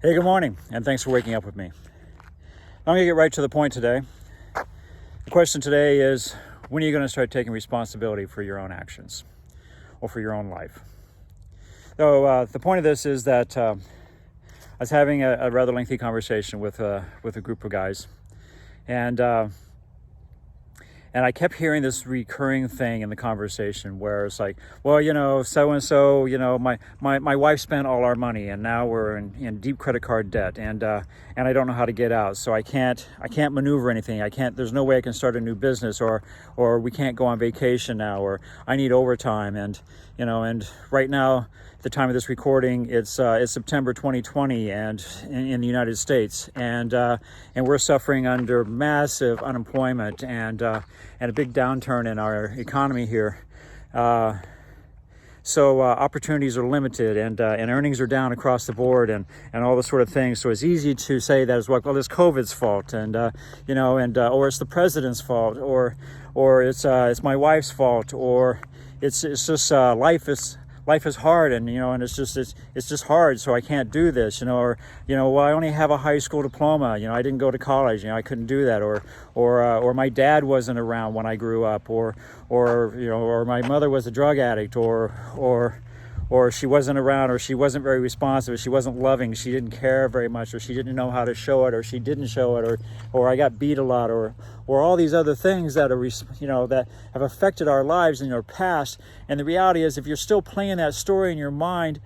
Hey, good morning, and thanks for waking up with me. I'm going to get right to the point today. The question today is, when are you going to start taking responsibility for your own actions or for your own life? So the point of this is that I was having a rather lengthy conversation with a group of guys, and I kept hearing this recurring thing in the conversation where it's like, well, so and so, my wife spent all our money, and now we're in deep credit card debt, and I don't know how to get out, so I can't maneuver anything. There's no way I can start a new business, or we can't go on vacation now, or I need overtime, and right now, at the time of this recording, it's September 2020, and in the United States, and we're suffering under massive unemployment and a big downturn in our economy here. So opportunities are limited, and earnings are down across the board, and all this sort of thing. So it's easy to say that as well. Well, it's COVID's fault, and or it's the president's fault, or it's my wife's fault, or it's just life is hard, and it's just hard, so I can't do this, or well, I only have a high school diploma, I didn't go to college, I couldn't do that, or my dad wasn't around when I grew up, or my mother was a drug addict, or she wasn't around, or she wasn't very responsive, she wasn't loving, she didn't care very much, or she didn't know how to show it, or she didn't show it, or I got beat a lot, or all these other things that are, that have affected our lives in our past. And the reality is, if you're still playing that story in your mind,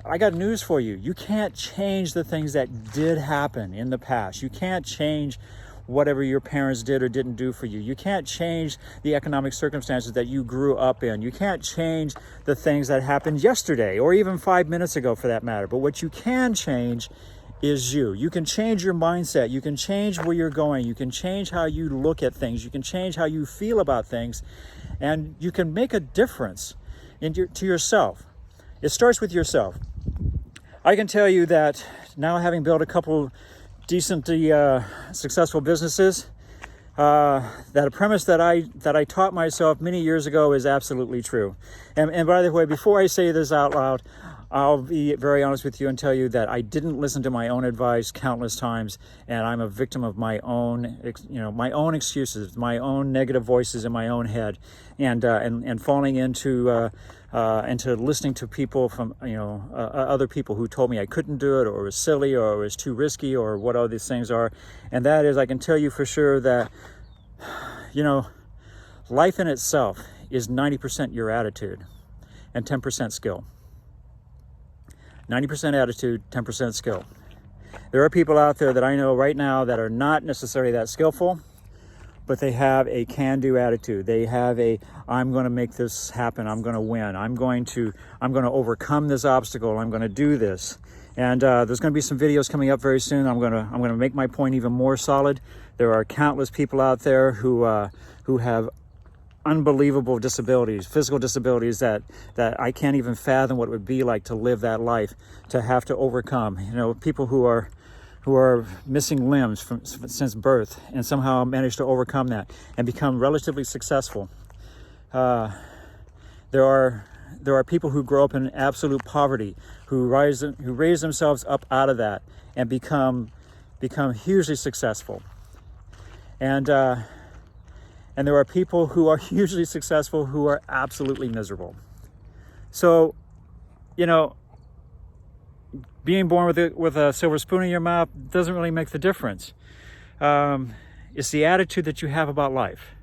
I got news for you. You can't change the things that did happen in the past. You can't change whatever your parents did or didn't do for you. You can't change the economic circumstances that you grew up in. You can't change the things that happened yesterday or even 5 minutes ago, for that matter. But what you can change is you. You can change your mindset. You can change where you're going. You can change how you look at things. You can change how you feel about things. And you can make a difference to yourself. It starts with yourself. I can tell you that now, having built a couple decently successful businesses, that a premise that I taught myself many years ago is absolutely true. And by the way, before I say this out loud, I'll be very honest with you and tell you that I didn't listen to my own advice countless times, and I'm a victim of my own excuses, my own negative voices in my own head, and falling into listening to people from other people who told me I couldn't do it, or it was silly, or it was too risky, or what all these things are. And that is, I can tell you for sure that life in itself is 90% your attitude and 10% skill. 90% attitude, 10% skill. There are people out there that I know right now that are not necessarily that skillful, but they have a can-do attitude. They have I'm going to make this happen. I'm going to win. I'm going to overcome this obstacle. I'm going to do this. And there's going to be some videos coming up very soon. I'm going to make my point even more solid. There are countless people out there who have unbelievable disabilities, physical disabilities that I can't even fathom what it would be like to live that life, to have to overcome. People who are missing limbs since birth, and somehow manage to overcome that and become relatively successful. There are people who grow up in absolute poverty, who raise themselves up out of that and become hugely successful. And there are people who are hugely successful who are absolutely miserable. So, being born with a silver spoon in your mouth doesn't really make the difference. It's the attitude that you have about life.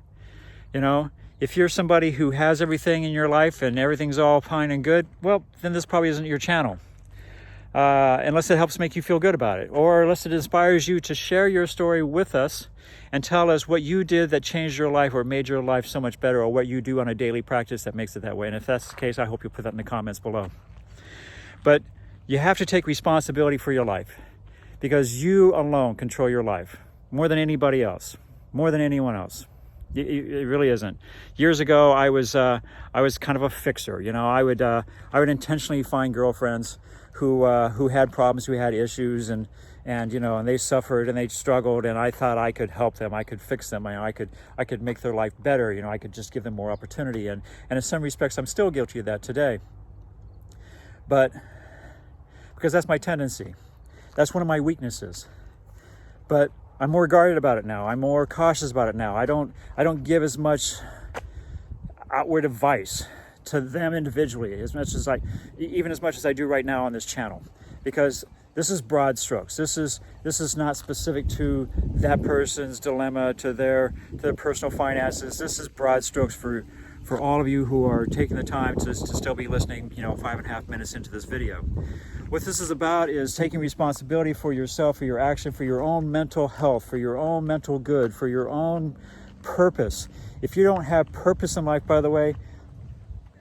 If you're somebody who has everything in your life and everything's all fine and good, well, then this probably isn't your channel. Unless it helps make you feel good about it, or unless it inspires you to share your story with us and tell us what you did that changed your life or made your life so much better, or what you do on a daily practice that makes it that way. And if that's the case, I hope you'll put that in the comments below. But you have to take responsibility for your life, because you alone control your life more than anybody else, more than anyone else. It really isn't. Years ago, I was kind of a fixer. I would intentionally find girlfriends who had problems, who had issues, and they suffered and they struggled, and I thought I could help them, I could fix them, I could make their life better. I could just give them more opportunity, and in some respects, I'm still guilty of that today. But because that's my tendency. That's one of my weaknesses. But I'm more guarded about it now. I'm more cautious about it now. I don't give as much outward advice to them individually as much as I do right now on this channel, because this is broad strokes. This is not specific to that person's dilemma, to their personal finances. This is broad strokes for all of you who are taking the time to still be listening, 5.5 minutes into this video. What this is about is taking responsibility for yourself, for your action, for your own mental health, for your own mental good, for your own purpose. If you don't have purpose in life, by the way,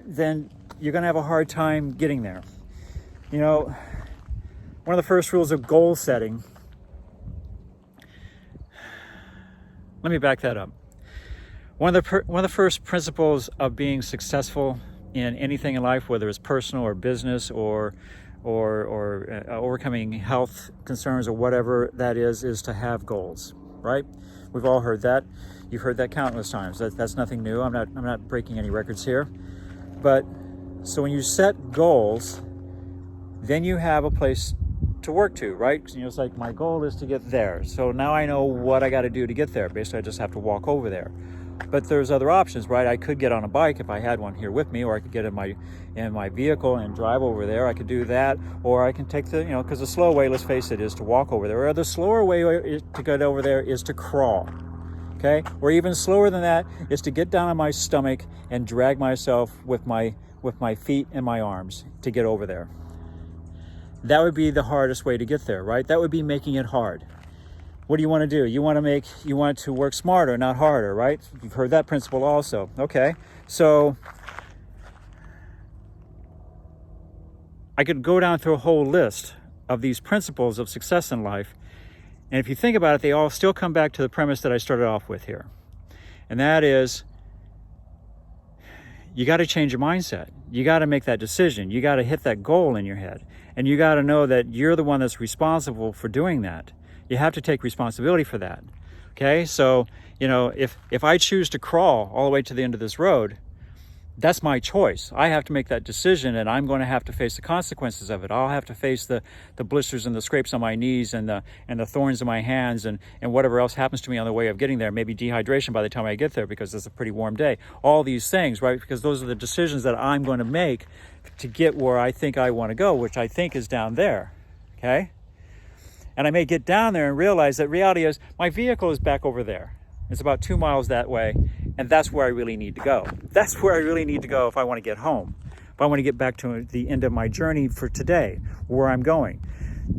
then you're going to have a hard time getting there. One of the first rules of goal setting, let me back that up. One of the first principles of being successful in anything in life, whether it's personal or business or overcoming health concerns or whatever that is to have goals, right? We've all heard that. You've heard that countless times. That's nothing new. I'm not breaking any records here. But so when you set goals, then you have a place to work to, right? It's like, my goal is to get there. So now I know what I got to do to get there. Basically, I just have to walk over there. But there's other options, right? I could get on a bike if I had one here with me, or I could get in my vehicle and drive over there. I could do that, or I can take because the slow way, let's face it, is to walk over there. Or the slower way to get over there is to crawl, okay? Or even slower than that is to get down on my stomach and drag myself with my feet and my arms to get over there. That would be the hardest way to get there, right? That would be making it hard. What do you want to do? You want to work smarter, not harder, right? You've heard that principle also. Okay, so I could go down through a whole list of these principles of success in life. And if you think about it, they all still come back to the premise that I started off with here. And that is, you got to change your mindset. You got to make that decision. You got to hit that goal in your head. And you got to know that you're the one that's responsible for doing that. You have to take responsibility for that. Okay, so if I choose to crawl all the way to the end of this road, that's my choice. I have to make that decision, and I'm going to have to face the consequences of it. I'll have to face the blisters and the scrapes on my knees and the thorns in my hands and whatever else happens to me on the way of getting there. Maybe dehydration by the time I get there because it's a pretty warm day. All these things, right? Because those are the decisions that I'm going to make to get where I think I want to go, which I think is down there. Okay? And I may get down there and realize that reality is my vehicle is back over there. It's about 2 miles that way, and that's where I really need to go. That's where I really need to go if I want to get home. If I want to get back to the end of my journey for today, where I'm going.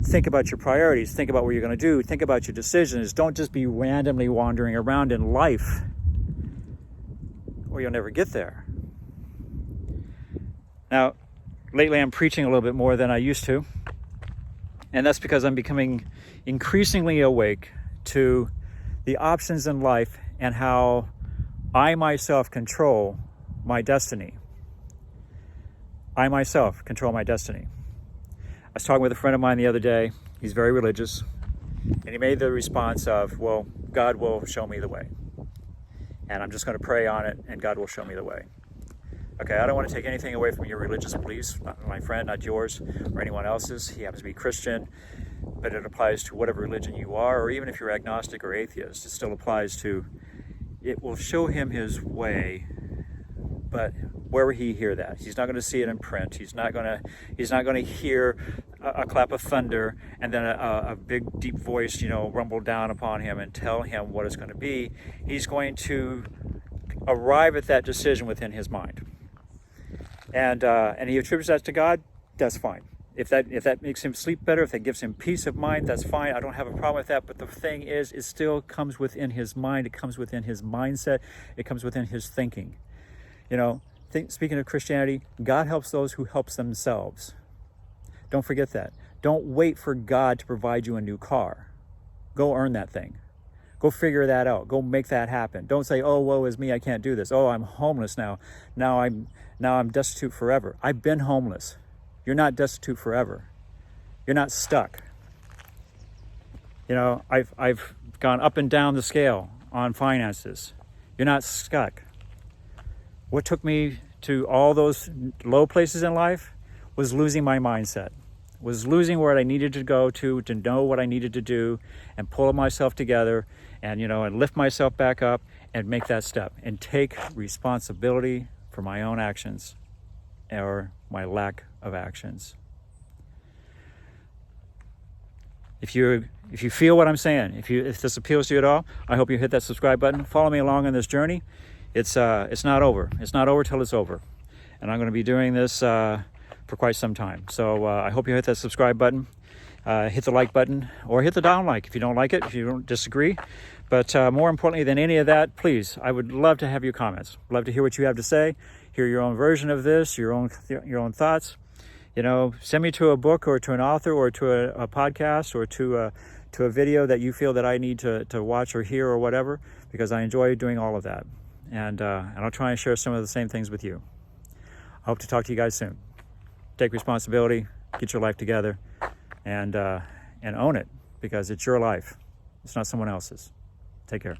Think about your priorities. Think about what you're going to do. Think about your decisions. Don't just be randomly wandering around in life, or you'll never get there. Now, lately I'm preaching a little bit more than I used to. And that's because I'm becoming increasingly awake to the options in life and how I myself control my destiny. I myself control my destiny. I was talking with a friend of mine the other day. He's very religious. And he made the response of, well, God will show me the way. And I'm just going to pray on it, and God will show me the way. Okay, I don't want to take anything away from your religious beliefs, not my friend, not yours, or anyone else's. He happens to be Christian, but it applies to whatever religion you are, or even if you're agnostic or atheist, it still applies to, it will show him his way, but where will he hear that? He's not going to see it in print. He's not going to hear a clap of thunder and then a big deep voice, rumble down upon him and tell him what it's going to be. He's going to arrive at that decision within his mind. And he attributes that to God, that's fine. If that makes him sleep better, if that gives him peace of mind, that's fine. I don't have a problem with that. But the thing is, it still comes within his mind. It comes within his mindset. It comes within his thinking. Speaking of Christianity, God helps those who help themselves. Don't forget that. Don't wait for God to provide you a new car. Go earn that thing. Go figure that out. Go make that happen. Don't say, oh, woe is me, I can't do this. Oh, I'm homeless now. Now I'm destitute forever. I've been homeless. You're not destitute forever. You're not stuck. I've gone up and down the scale on finances. You're not stuck. What took me to all those low places in life was losing my mindset, was losing where I needed to go to know what I needed to do and pull myself together and, and lift myself back up and make that step and take responsibility for my own actions or my lack of actions. If you feel what I'm saying, if this appeals to you at all, I hope you hit that subscribe button. Follow me along on this journey. It's not over. It's not over till it's over. And I'm going to be doing this for quite some time. So I hope you hit that subscribe button, hit the like button, or hit the down like if you don't like it, if you don't disagree. But more importantly than any of that, please, I would love to have your comments. Love to hear what you have to say, hear your own version of this, your own thoughts. Send me to a book or to an author or to a podcast or to a video that you feel that I need to watch or hear or whatever, because I enjoy doing all of that. And I'll try and share some of the same things with you. I hope to talk to you guys soon. Take responsibility, get your life together, and own it, because it's your life. It's not someone else's. Take care.